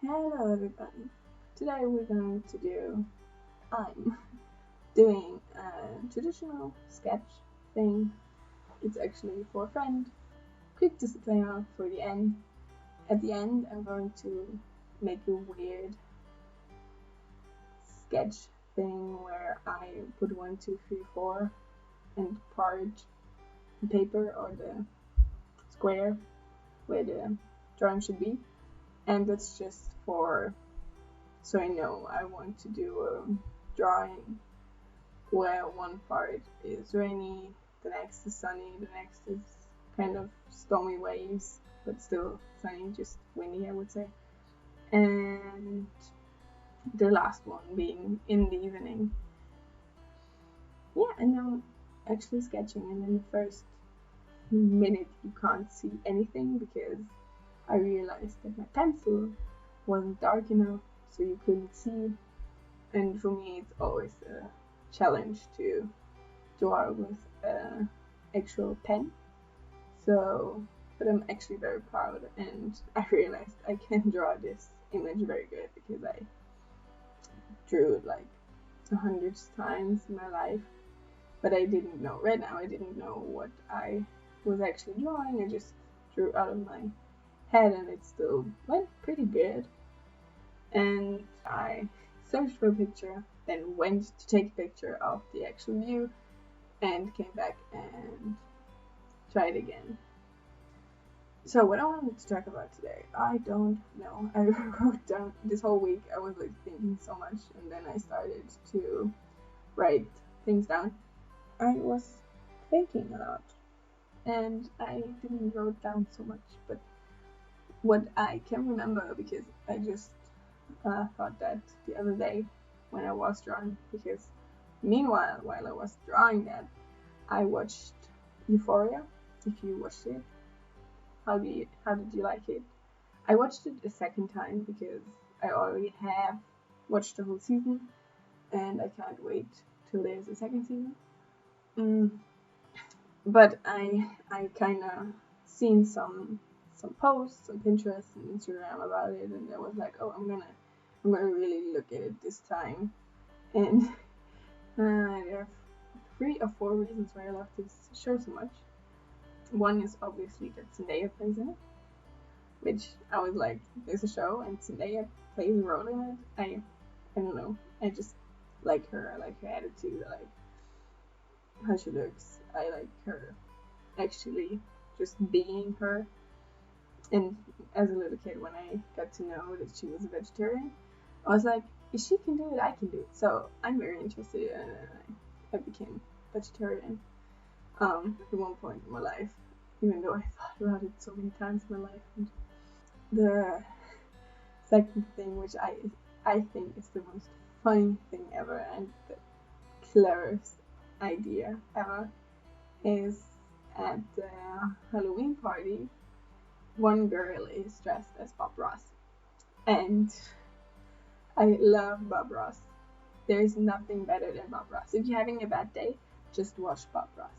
Hello everybody. Today I'm doing a traditional sketch thing. It's actually for a friend. Quick disclaimer for the end. At the end I'm going to make a weird sketch thing where I put 1, 2, 3, 4 and part the paper or the square where the drawing should be. And that's just so I know I want to do a drawing where one part is rainy, the next is sunny, the next is kind of stormy waves, but still sunny, just windy, I would say. And the last one being in the evening. Yeah, and I'm actually sketching, and in the first minute, you can't see anything because I realized that my pencil wasn't dark enough, so you couldn't see. And for me, it's always a challenge to draw with an actual pen. So, but I'm actually very proud, and I realized I can draw this image very good because I drew it like 100 times in my life. But I didn't know, right now, I didn't know what I was actually drawing. I just drew out of my head, and it still went pretty good. And I searched for a picture, then went to take a picture of the actual view, and came back and tried again. So what I wanted to talk about today, I don't know. I wrote down this whole week. I was like thinking so much, and then I started to write things down. I was thinking a lot, and I didn't wrote down so much. But what I can remember, because I just thought that the other day when I was drawing, because meanwhile while I was drawing that, I watched Euphoria. If you watched it, how did you like it? I watched it a second time because I already have watched the whole season, and I can't wait till there's a second season. Mm, but I kind of seen some posts on Pinterest and Instagram about it, and I was like, oh, I'm gonna really look at it this time. And there are 3 or 4 reasons why I love this show so much. One is obviously that Zendaya plays in it, which I was like, there's a show and Zendaya plays a role in it. I don't know. I just like her. I like her attitude. I like how she looks. I like her actually just being her. And as a little kid, when I got to know that she was a vegetarian, I was like, if she can do it, I can do it. So I'm very interested, and I became vegetarian at one point in my life, even though I thought about it so many times in my life. And the second thing, which I think is the most funny thing ever and the cleverest idea ever, is at the Halloween party, one girl is dressed as Bob Ross, and I love Bob Ross. There's nothing better than Bob Ross. If you're having a bad day, just watch Bob Ross.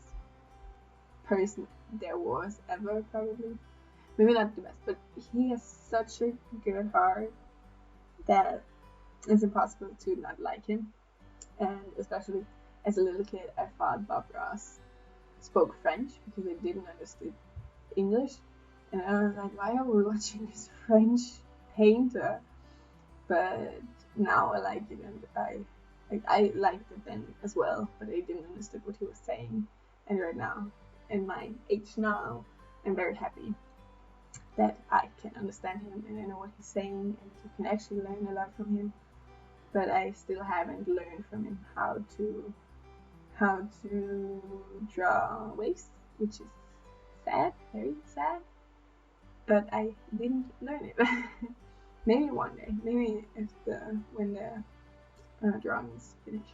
Person there was ever, probably. Maybe not the best, but he has such a good heart that it's impossible to not like him. And especially as a little kid, I thought Bob Ross spoke French because I didn't understand English. And I was like, why are we watching this French painter? But now I like it, and I liked it then as well, but I didn't understand what he was saying. And right now, in my age now, I'm very happy that I can understand him and I know what he's saying, and you can actually learn a lot from him. But I still haven't learned from him how to draw waves, which is sad, very sad. But I didn't learn it. Maybe one day, maybe when the drawing is finished.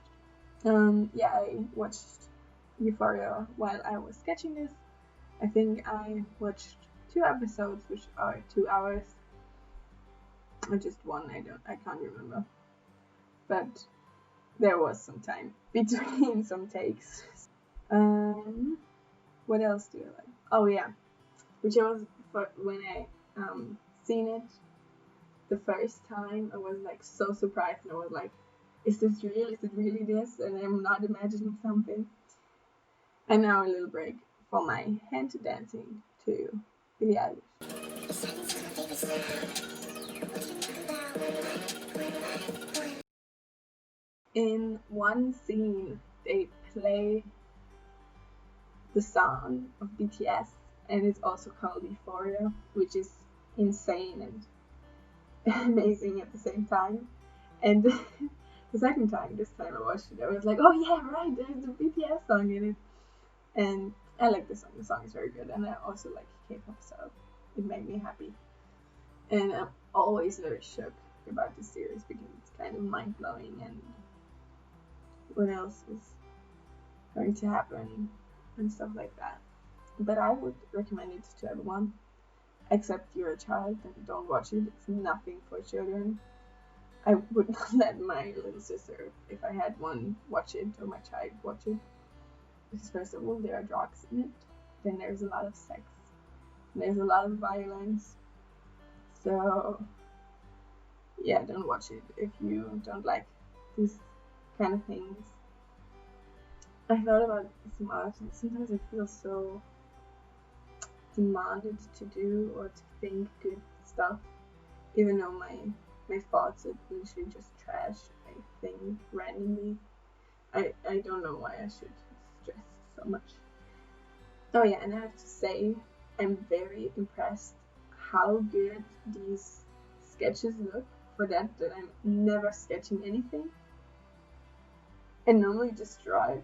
Yeah, I watched Euphoria while I was sketching this. I think I watched 2 episodes, which are 2 hours, or just one. I can't remember. But there was some time between some takes. What else do I like? Oh yeah, which I was when I seen it. the first time I was like so surprised, and I was like, is this real? Is it really this? And I'm not imagining something. And now a little break for my hand dancing to Billie Eilish. In one scene, they play the song of BTS, and it's also called Euphoria, which is insane and amazing at the same time. And the second time, this time I watched it, I was like, oh yeah, right, there's a BTS song in it. And I like the song. The song is very good, and I also like K-pop, so it made me happy. And I'm always very shook about this series because it's kind of mind-blowing, and what else is going to happen and stuff like that. But I would recommend it to everyone, except you're a child and don't watch it. It's nothing for children. I would not let my little sister, if I had one, watch it, or my child watch it. Because first of all, there are drugs in it. Then there's a lot of sex. There's a lot of violence. So yeah, don't watch it if you don't like these kind of things. I thought about some other things. Sometimes I feel so demanded to do or to think good stuff, even though my thoughts are usually just trash. I think randomly. I don't know why I should stress so much. Oh yeah, and I have to say, I'm very impressed how good these sketches look for that I'm never sketching anything. And normally just draw it.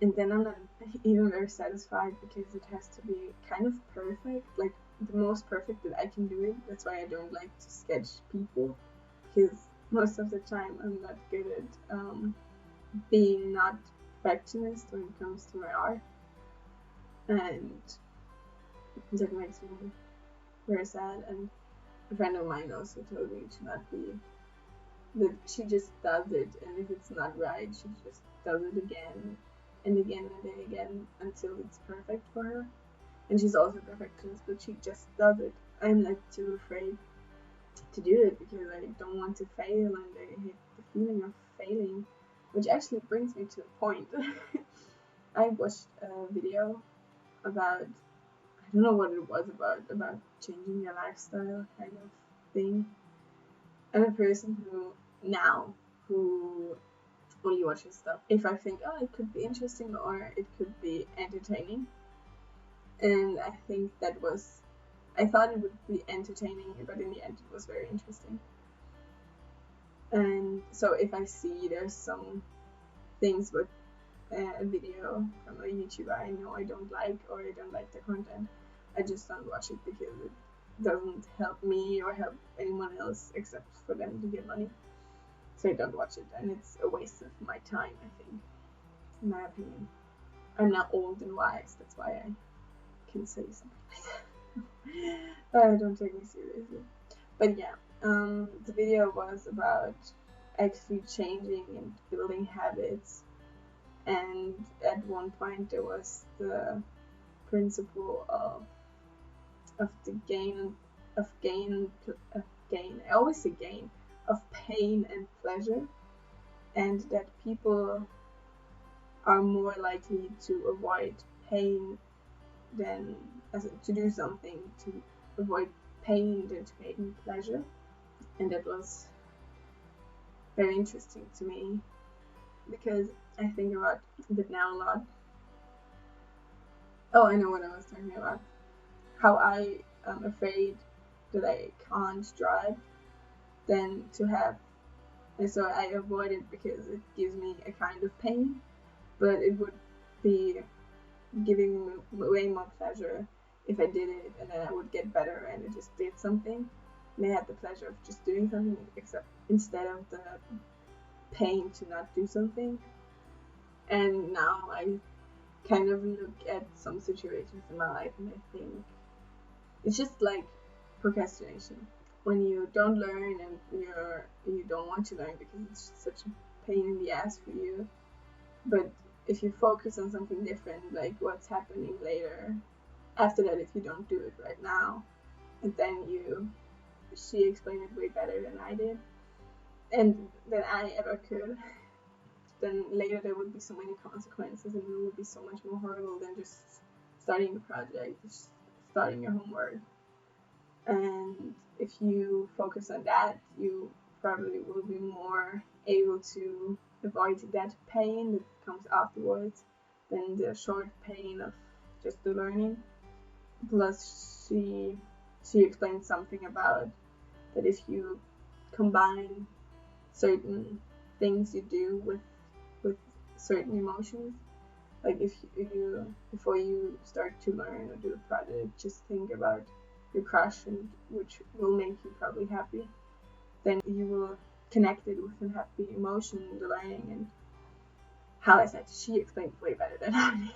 And then I'm not even very satisfied because it has to be kind of perfect, like the most perfect that I can do it. That's why I don't like to sketch people, because most of the time I'm not good at being not perfectionist when it comes to my art. And that makes me very sad. And a friend of mine also told me to not be, that she just does it, and if it's not right, she just does it again and again and again until it's perfect for her. And she's also a perfectionist, but she just does it. I'm like too afraid to do it because I don't want to fail, and I hate the feeling of failing, which actually brings me to a point. I watched a video about, I don't know what it was about changing your lifestyle kind of thing. I'm a person who only watches stuff if I think, oh, it could be interesting or it could be entertaining. And I think I thought it would be entertaining, but in the end it was very interesting. And so if I see there's some things with a video from a YouTuber I know I don't like, or I don't like the content, I just don't watch it because it doesn't help me or help anyone else except for them to get money. So I don't watch it, and it's a waste of my time, I think, in my opinion. I'm not old and wise, that's why I can say something like that. Don't take me seriously. But yeah, the video was about actually changing and building habits, and at one point there was the principle of the gain. I always say gain, of pain and pleasure, and that people are more likely to avoid pain than to do something to avoid pain than to gain pleasure. And that was very interesting to me because I think about it now a lot. Oh, I know what I was talking about. How I am afraid that I can't drive than to have, and so I avoid it because it gives me a kind of pain, but it would be giving me way more pleasure if I did it, and then I would get better and I just did something and I had the pleasure of just doing something, except instead of the pain to not do something. And now I kind of look at some situations in my life and I think it's just like procrastination. When you don't learn and you don't want to learn because it's such a pain in the ass for you. But if you focus on something different, like what's happening later, after that, if you don't do it right now, and then you she explained it way better than I did, and than I ever could. Then later there would be so many consequences, and it would be so much more horrible than just starting a project, just starting your homework. And if you focus on that, you probably will be more able to avoid that pain that comes afterwards than the short pain of just the learning. Plus, she explained something about that if you combine certain things you do with certain emotions, like if you before you start to learn or do a project, just think about your crush, and which will make you probably happy, then you will connect it with a happy emotion in the learning. And how I said, she explained way better than I did.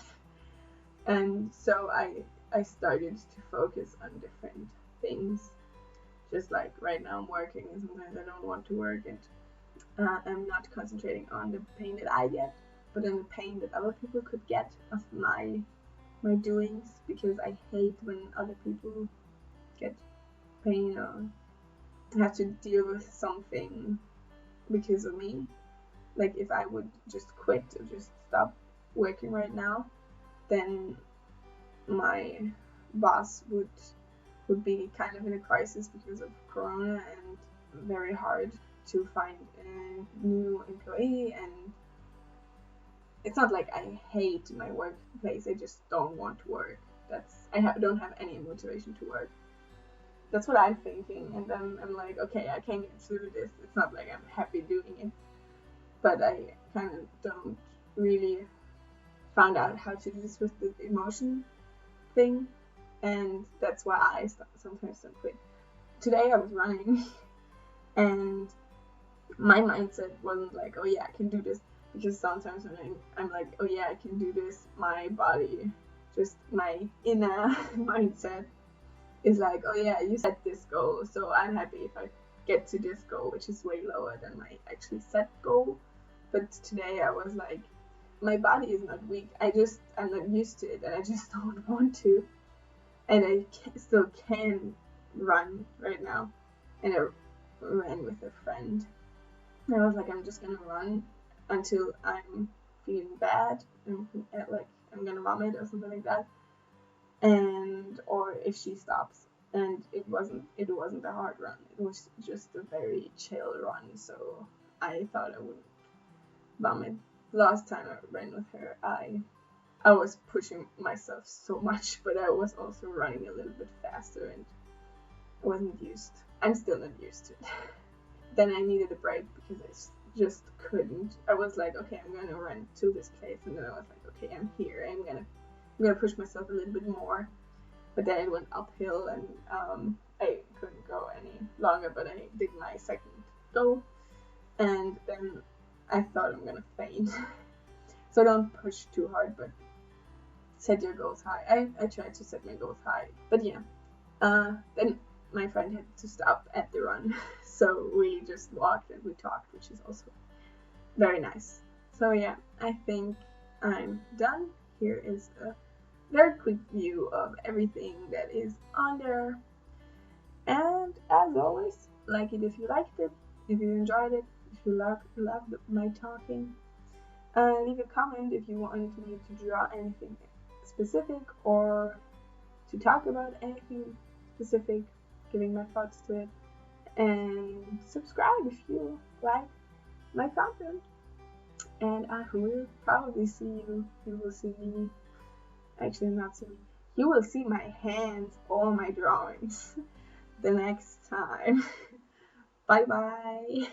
And so I started to focus on different things. Just like right now I'm working, and sometimes I don't want to work, and I'm not concentrating on the pain that I get, but on the pain that other people could get of my doings, because I hate when other people get pain or have to deal with something because of me. Like if I would just quit or just stop working right now, then my boss would be kind of in a crisis because of Corona, and very hard to find a new employee. And it's not like I hate my workplace, I just don't want to work. Don't have any motivation to work. That's what I'm thinking, and then I'm like, okay, I can get through this. It's not like I'm happy doing it, but I kind of don't really find out how to do this with the emotion thing, and that's why I sometimes don't quit. Today I was running, and my mindset wasn't like, oh yeah, I can do this, because sometimes when I'm like, oh yeah, I can do this, my body, just my inner mindset is like, oh yeah, you set this goal, so I'm happy if I get to this goal, which is way lower than my actually set goal. But today I was like, my body is not weak, I'm not used to it, and I just don't want to, and I still can run right now. And I ran with a friend, and I was like, I'm just gonna run until I'm feeling bad, and like I'm gonna vomit or something like that, and or if she stops. And it wasn't a hard run, it was just a very chill run, so I thought I wouldn't vomit. Last time I ran with her, I was pushing myself so much, but I was also running a little bit faster, and I wasn't used. I'm still not used to it. Then I needed a break because I just couldn't. I was like, okay, I'm gonna run to this place, and then I was like, okay, I'm here. I'm gonna push myself a little bit more. But then it went uphill, and I couldn't go any longer. But I did my second go, and then I thought I'm gonna faint. So don't push too hard, but set your goals high. I tried to set my goals high, but yeah. Then my friend had to stop at the run, so we just walked and we talked, which is also very nice. So yeah, I think I'm done. Here is a very quick view of everything that is on there. And as always, like it if you liked it, if you enjoyed it, if you loved my talking. Leave a comment if you want me to draw anything specific or to talk about anything specific, giving my thoughts to it. And subscribe if you like my content. And I will probably see you. You will see me. Actually, not see me. You will see my hands, all my drawings, the next time. Bye bye.